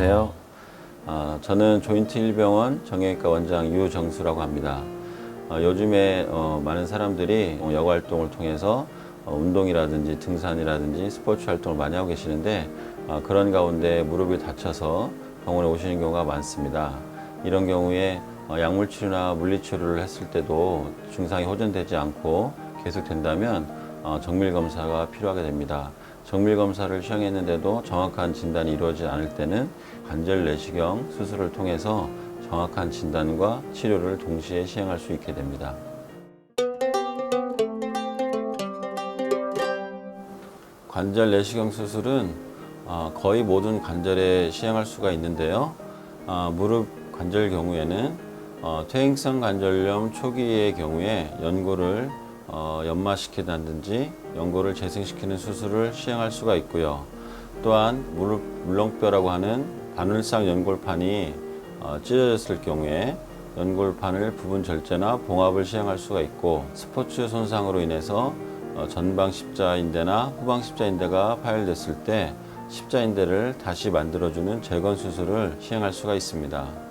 안녕하세요. 저는 조인트1병원 정형외과 원장 유정수라고 합니다. 요즘에 많은 사람들이 여가 활동을 통해서 운동이라든지 등산이라든지 스포츠 활동을 많이 하고 계시는데 그런 가운데 무릎이 다쳐서 병원에 오시는 경우가 많습니다. 이런 경우에 약물 치료나 물리 치료를 했을 때도 증상이 호전되지 않고 계속된다면 정밀 검사가 필요하게 됩니다. 정밀 검사를 시행했는데도 정확한 진단이 이루어지지 않을 때는 관절 내시경 수술을 통해서 정확한 진단과 치료를 동시에 시행할 수 있게 됩니다. 관절 내시경 수술은 거의 모든 관절에 시행할 수가 있는데요. 무릎 관절 경우에는 퇴행성 관절염 초기의 경우에 연골을 연마시킨다든지 연골을 재생시키는 수술을 시행할 수가 있고요. 또한 무릎 물렁뼈라고 하는 바늘상 연골판이 찢어졌을 경우에 연골판을 부분 절제나 봉합을 시행할 수가 있고, 스포츠 손상으로 인해서 전방 십자인대나 후방 십자인대가 파열됐을 때 십자인대를 다시 만들어주는 재건 수술을 시행할 수가 있습니다.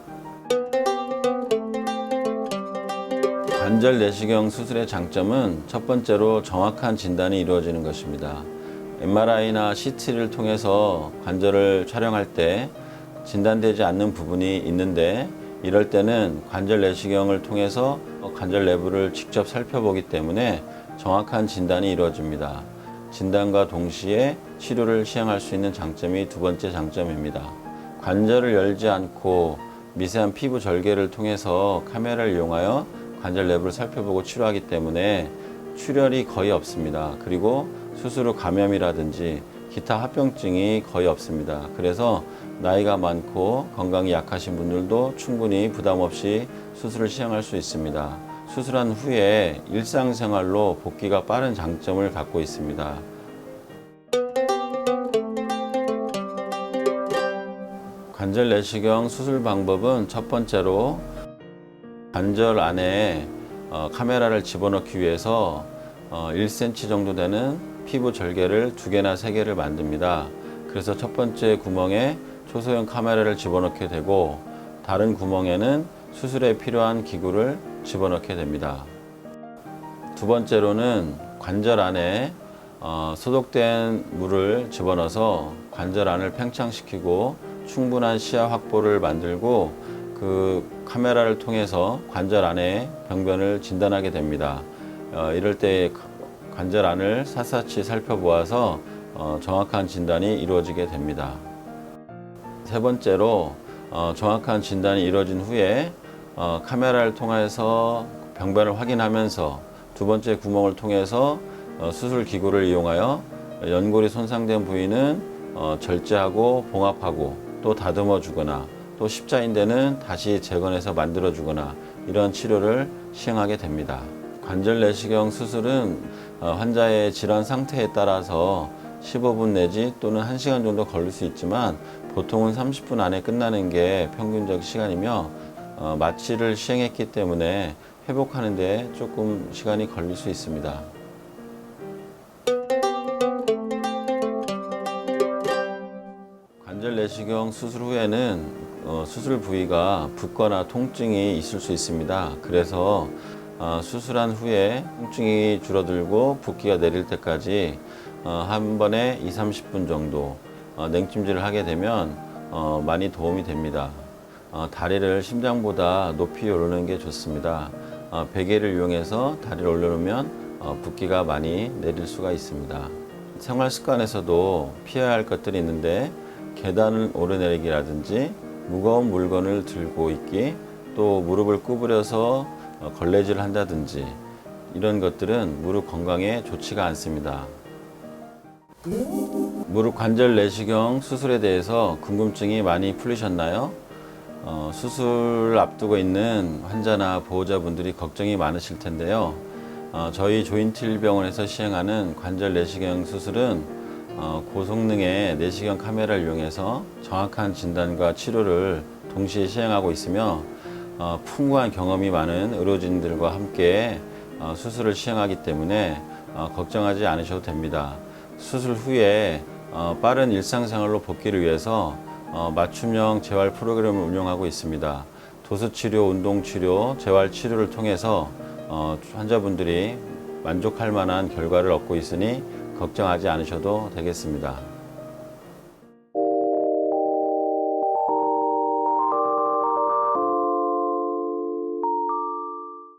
관절 내시경 수술의 장점은 첫 번째로 정확한 진단이 이루어지는 것입니다. MRI나 CT를 통해서 관절을 촬영할 때 진단되지 않는 부분이 있는데, 이럴 때는 관절 내시경을 통해서 관절 내부를 직접 살펴보기 때문에 정확한 진단이 이루어집니다. 진단과 동시에 치료를 시행할 수 있는 장점이 두 번째 장점입니다. 관절을 열지 않고 미세한 피부 절개를 통해서 카메라를 이용하여 관절 내부를 살펴보고 치료하기 때문에 출혈이 거의 없습니다. 그리고 수술 후 감염이라든지 기타 합병증이 거의 없습니다. 그래서 나이가 많고 건강이 약하신 분들도 충분히 부담 없이 수술을 시행할 수 있습니다. 수술한 후에 일상생활로 복귀가 빠른 장점을 갖고 있습니다. 관절 내시경 수술 방법은 첫 번째로 관절 안에 카메라를 집어넣기 위해서 1cm 정도 되는 피부 절개를 2개나 3개를 만듭니다. 그래서 첫 번째 구멍에 초소형 카메라를 집어넣게 되고, 다른 구멍에는 수술에 필요한 기구를 집어넣게 됩니다. 두 번째로는 관절 안에 소독된 물을 집어넣어서 관절 안을 팽창시키고 충분한 시야 확보를 만들고, 그 카메라를 통해서 관절 안에 병변을 진단하게 됩니다. 이럴 때 관절 안을 샅샅이 살펴보아서 정확한 진단이 이루어지게 됩니다. 세 번째로 정확한 진단이 이루어진 후에 카메라를 통해서 병변을 확인하면서 두 번째 구멍을 통해서 수술 기구를 이용하여 연골이 손상된 부위는 절제하고 봉합하고 또 다듬어 주거나 또 십자인대는 다시 재건해서 만들어 주거나 이런 치료를 시행하게 됩니다. 관절 내시경 수술은 환자의 질환 상태에 따라서 15분 내지 또는 1시간 정도 걸릴 수 있지만 보통은 30분 안에 끝나는 게 평균적 시간이며, 마취를 시행했기 때문에 회복하는 데 조금 시간이 걸릴 수 있습니다. 관절 내시경 수술 후에는 수술 부위가 붓거나 통증이 있을 수 있습니다. 그래서 수술한 후에 통증이 줄어들고 붓기가 내릴 때까지 한 번에 20-30분 정도 냉찜질을 하게 되면 많이 도움이 됩니다. 다리를 심장보다 높이 올리는 게 좋습니다. 베개를 이용해서 다리를 올려놓으면 붓기가 많이 내릴 수가 있습니다. 생활 습관에서도 피해야 할 것들이 있는데, 계단을 오르내리기라든지 무거운 물건을 들고 있기, 또 무릎을 구부려서 걸레질을 한다든지 이런 것들은 무릎 건강에 좋지가 않습니다. 무릎 관절 내시경 수술에 대해서 궁금증이 많이 풀리셨나요? 수술을 앞두고 있는 환자나 보호자분들이 걱정이 많으실 텐데요. 저희 조인트1병원에서 시행하는 관절 내시경 수술은 고성능의 내시경 카메라를 이용해서 정확한 진단과 치료를 동시에 시행하고 있으며, 풍부한 경험이 많은 의료진들과 함께 수술을 시행하기 때문에 걱정하지 않으셔도 됩니다. 수술 후에 빠른 일상생활로 복귀를 위해서 맞춤형 재활 프로그램을 운영하고 있습니다. 도수치료, 운동치료, 재활치료를 통해서 환자분들이 만족할 만한 결과를 얻고 있으니 걱정하지 않으셔도 되겠습니다.